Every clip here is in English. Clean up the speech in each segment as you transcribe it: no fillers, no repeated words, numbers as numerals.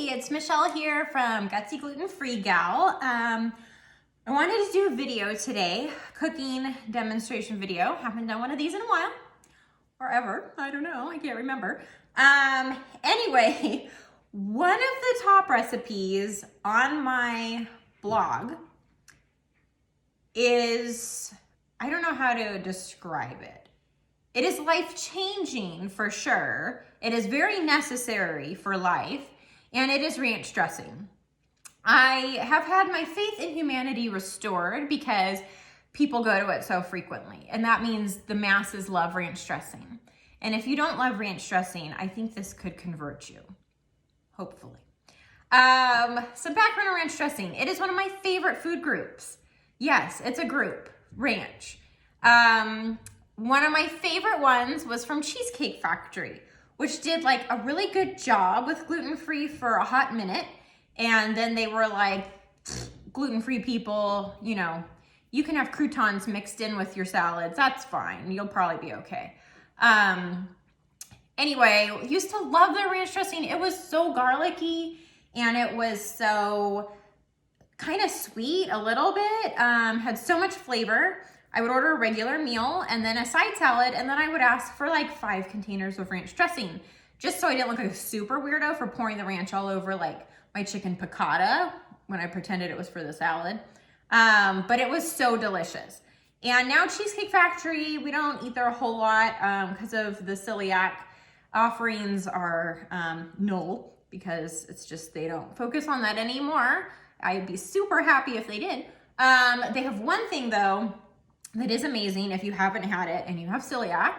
Hey, it's Michelle here from Gutsy Gluten Free Gal. I wanted to do a video today, cooking demonstration video. Haven't done one of these in a while, or ever. I don't know, I can't remember. Anyway, one of the top recipes on my blog is, I don't know how to describe it. It is life-changing for sure. It is very necessary for life, and it is ranch dressing. I have had my faith in humanity restored because people go to it so frequently, and that means the masses love ranch dressing. And if you don't love ranch dressing, I think this could convert you, hopefully. Some background on ranch dressing. It is one of my favorite food groups. Yes, it's a group, ranch. One of my favorite ones was from Cheesecake Factory, which did like a really good job with gluten-free for a hot minute. And then they were like, gluten-free people, you know, you can have croutons mixed in with your salads. That's fine. You'll probably be okay. Anyway, used to love their ranch dressing. It was so garlicky and it was so kind of sweet a little bit, had so much flavor. I would order a regular meal and then a side salad, and then I would ask for like 5 containers of ranch dressing, just so I didn't look like a super weirdo for pouring the ranch all over like my chicken piccata when I pretended it was for the salad. But it was so delicious. And now Cheesecake Factory, we don't eat there a whole lot because of the celiac offerings are null, because it's just, they don't focus on that anymore. I'd be super happy if they did. They have one thing though that is amazing if you haven't had it and you have celiac,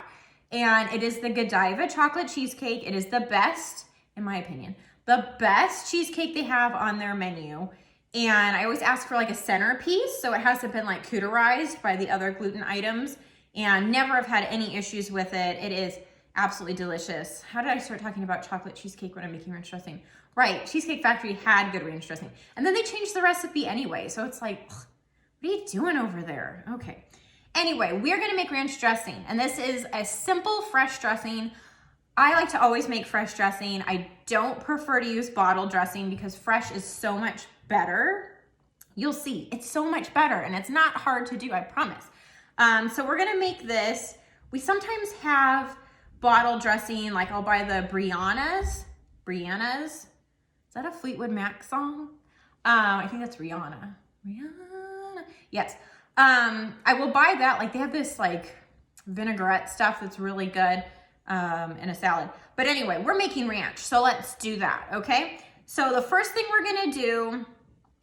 and it is the Godiva chocolate cheesecake. It is the best, in my opinion, the best cheesecake they have on their menu. And I always ask for like a centerpiece, so it hasn't been like cauterized by the other gluten items, and never have had any issues with it. It is absolutely delicious. How did I start talking about chocolate cheesecake when I'm making ranch dressing? Right, Cheesecake Factory had good ranch dressing. And then they changed the recipe anyway, so it's like, ugh, what are you doing over there? Okay. Anyway, we're gonna make ranch dressing, and this is a simple fresh dressing. I like to always make fresh dressing. I don't prefer to use bottle dressing because fresh is so much better. You'll see, it's so much better, and it's not hard to do, I promise. So we're gonna make this. We sometimes have bottle dressing, like I'll buy the Brianna's. Is that a Fleetwood Mac song? I think that's Rihanna. Yes. I will buy that. Like they have this like vinaigrette stuff that's really good in a salad. But anyway, we're making ranch, so let's do that, okay? So the first thing we're gonna do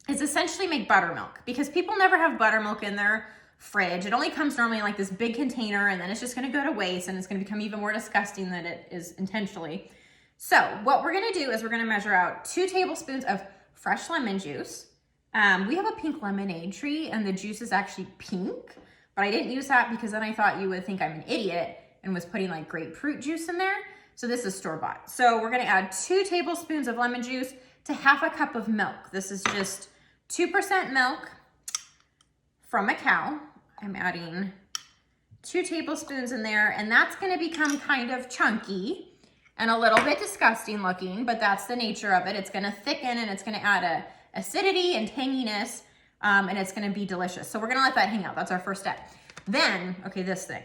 is essentially make buttermilk, because people never have buttermilk in their fridge. It only comes normally in like this big container, and then it's just gonna go to waste, and it's gonna become even more disgusting than it is intentionally. So what we're gonna do is we're gonna measure out 2 tablespoons of fresh lemon juice. We have a pink lemonade tree, and the juice is actually pink, but I didn't use that because then I thought you would think I'm an idiot and was putting like grapefruit juice in there. So this is store-bought. So we're gonna add 2 tablespoons of lemon juice to half a cup of milk. This is just 2% milk from a cow. I'm adding 2 tablespoons in there, and that's gonna become kind of chunky and a little bit disgusting looking, but that's the nature of it. It's gonna thicken, and it's gonna add a acidity and tanginess, and it's gonna be delicious. So we're gonna let that hang out. That's our first step. Then, okay, this thing.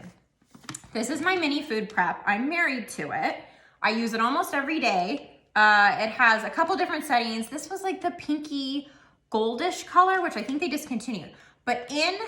This is my mini food prep. I'm married to it. I use it almost every day. It has a couple different settings. This was like the pinky goldish color, which I think they discontinued. But in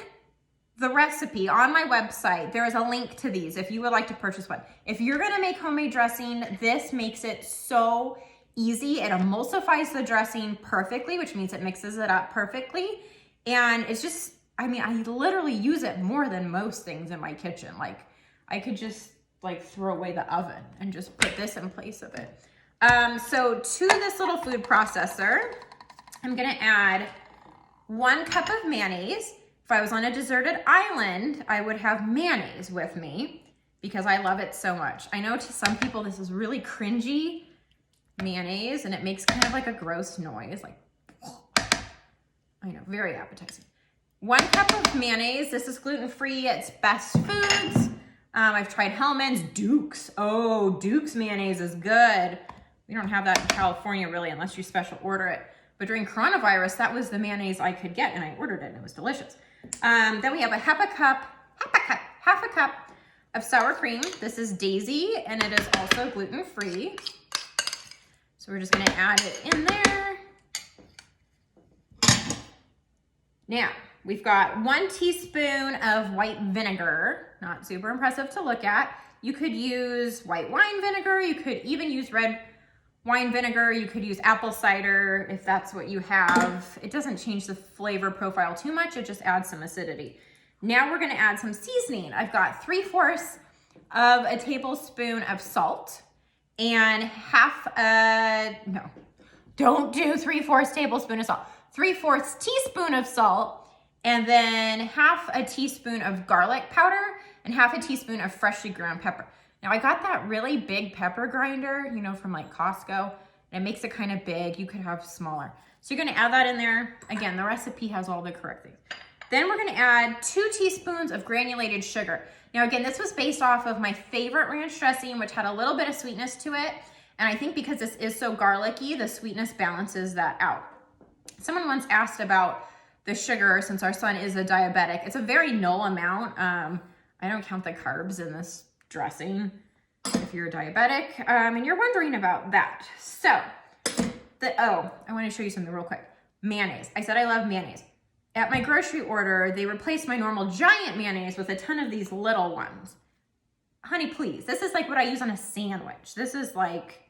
the recipe on my website, there is a link to these if you would like to purchase one. If you're gonna make homemade dressing, this makes it so easy. It emulsifies the dressing perfectly, which means it mixes it up perfectly. And it's just, I mean, I literally use it more than most things in my kitchen. Like I could just like throw away the oven and just put this in place of it. So to this little food processor, I'm gonna add 1 cup of mayonnaise. If I was on a deserted island, I would have mayonnaise with me because I love it so much. I know to some people this is really cringy, mayonnaise, and it makes kind of like a gross noise, like, I know, very appetizing. 1 cup of mayonnaise. This is gluten-free. It's Best Foods. I've tried Hellman's. Duke's. Oh, Duke's mayonnaise is good. We don't have that in California really unless you special order it. But during coronavirus, that was the mayonnaise I could get, and I ordered it, and it was delicious. Then we have half a cup of sour cream. This is Daisy, and it is also gluten-free. So we're just gonna add it in there. Now, we've got 1 teaspoon of white vinegar. Not super impressive to look at. You could use white wine vinegar. You could even use red wine vinegar. You could use apple cider if that's what you have. It doesn't change the flavor profile too much. It just adds some acidity. Now we're gonna add some seasoning. I've got 3/4 of a tablespoon of salt and don't do 3/4 tablespoon of salt. 3/4 teaspoon of salt, and then half a teaspoon of garlic powder and half a teaspoon of freshly ground pepper. Now I got that really big pepper grinder, you know, from like Costco, and it makes it kind of big. You could have smaller. So you're gonna add that in there. Again, the recipe has all the correct things. Then we're gonna add 2 teaspoons of granulated sugar. Now again, this was based off of my favorite ranch dressing, which had a little bit of sweetness to it. And I think because this is so garlicky, the sweetness balances that out. Someone once asked about the sugar since our son is a diabetic. It's a very null amount. I don't count the carbs in this dressing if you're a diabetic, and you're wondering about that. So, I want to show you something real quick. Mayonnaise. I said I love mayonnaise. At my grocery order, they replaced my normal giant mayonnaise with a ton of these little ones. Honey, please. This is like what I use on a sandwich. This is like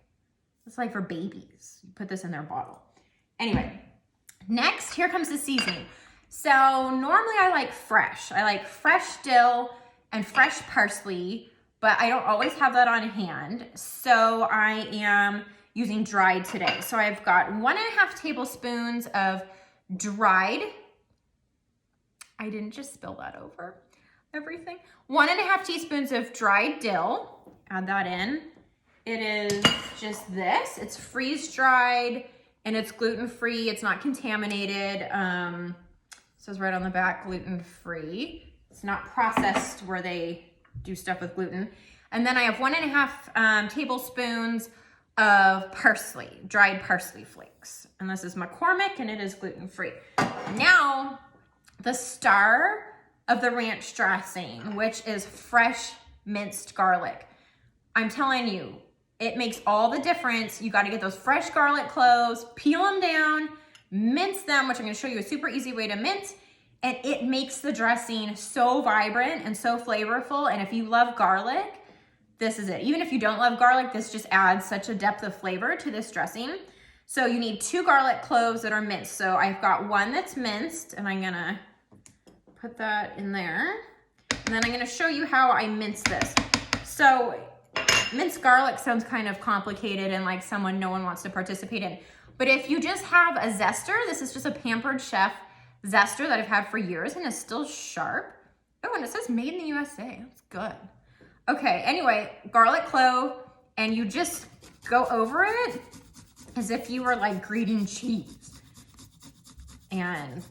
for babies. You put this in their bottle. Anyway, next, here comes the seasoning. So normally I like fresh. I like fresh dill and fresh parsley, but I don't always have that on hand. So I am using dried today. So I've got 1.5 tablespoons of dried. I didn't just spill that over everything. 1.5 teaspoons of dried dill. Add that in. It is just this. It's freeze dried and it's gluten-free. It's not contaminated. It says right on the back, gluten-free. It's not processed where they do stuff with gluten. And then I have 1.5 tablespoons of parsley, dried parsley flakes. And this is McCormick and it is gluten-free. Now, the star of the ranch dressing, which is fresh minced garlic. I'm telling you, it makes all the difference. You got to get those fresh garlic cloves, peel them down, mince them, which I'm going to show you a super easy way to mince. And it makes the dressing so vibrant and so flavorful. And if you love garlic, this is it. Even if you don't love garlic, this just adds such a depth of flavor to this dressing. So you need 2 garlic cloves that are minced. So I've got 1 that's minced, and I'm going to put that in there. And then I'm going to show you how I mince this. So minced garlic sounds kind of complicated and like no one wants to participate in. But if you just have a zester, this is just a Pampered Chef zester that I've had for years and is still sharp. Oh, and it says made in the USA. That's good. Okay, anyway, garlic clove, and you just go over it as if you were like grating cheese. And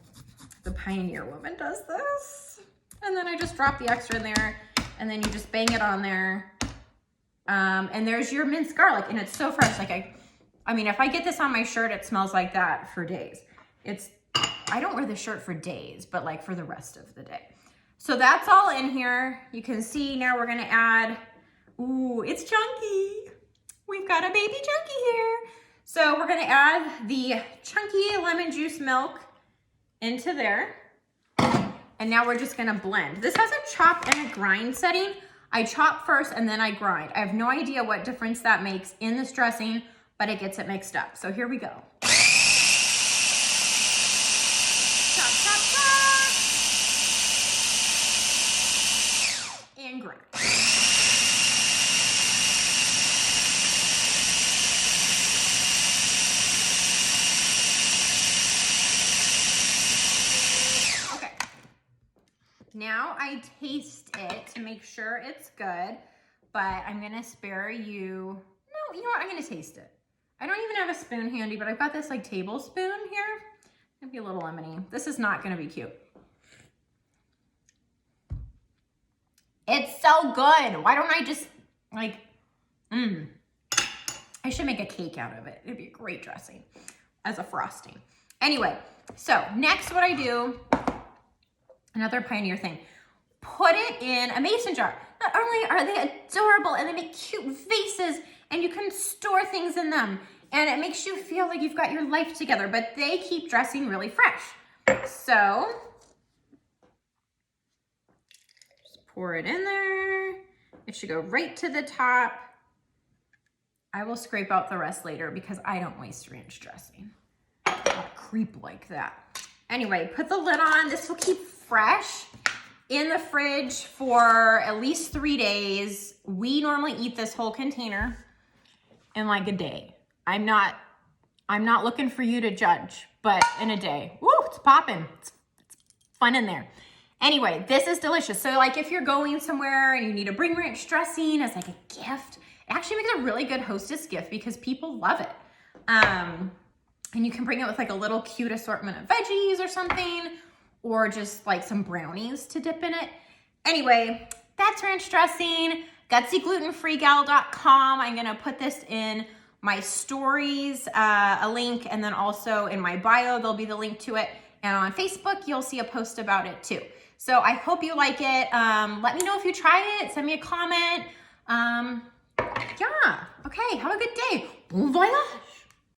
the Pioneer woman does this. And then I just drop the extra in there, and then you just bang it on there. And there's your minced garlic, and it's so fresh. Like I mean, if I get this on my shirt, it smells like that for days. I don't wear this shirt for days, but like for the rest of the day. So that's all in here. You can see now we're gonna add, ooh, it's chunky. We've got a baby chunky here. So we're gonna add the chunky lemon juice milk into there. And now we're just gonna blend. This has a chop and a grind setting. I chop first and then I grind. I have no idea what difference that makes in this dressing, but it gets it mixed up. So here we go. Chop, chop, chop. And grind. Okay. Now I taste it to make sure it's good, but I'm gonna spare you. No, you know what? I'm gonna taste it. I don't even have a spoon handy, but I've got this like tablespoon here. Maybe a little lemony. This is not gonna be cute. It's so good. Why don't I just like, I should make a cake out of it. It'd be a great dressing as a frosting. Anyway, so next what I do, another Pioneer thing, put it in a mason jar. Not only are they adorable and they make cute vases and you can store things in them and it makes you feel like you've got your life together, but they keep dressing really fresh. So just pour it in there. It should go right to the top. I will scrape out the rest later because I don't waste ranch dressing. I'm not a creep like that. Anyway, put the lid on. This will keep fresh in the fridge for at least 3 days. We normally eat this whole container in like a day. I'm not looking for you to judge, but in a day. Woo, it's popping. It's fun in there. Anyway, this is delicious. So like if you're going somewhere and you need to bring ranch dressing as like a gift, it actually makes a really good hostess gift because people love it. And you can bring it with like a little cute assortment of veggies or something, or just like some brownies to dip in it. Anyway, that's ranch dressing, gutsyglutenfreegal.com. I'm gonna put this in my stories, a link, and then also in my bio, there'll be the link to it. And on Facebook, you'll see a post about it too. So I hope you like it. Let me know if you try it, send me a comment. Yeah, okay, have a good day. Bon voyage.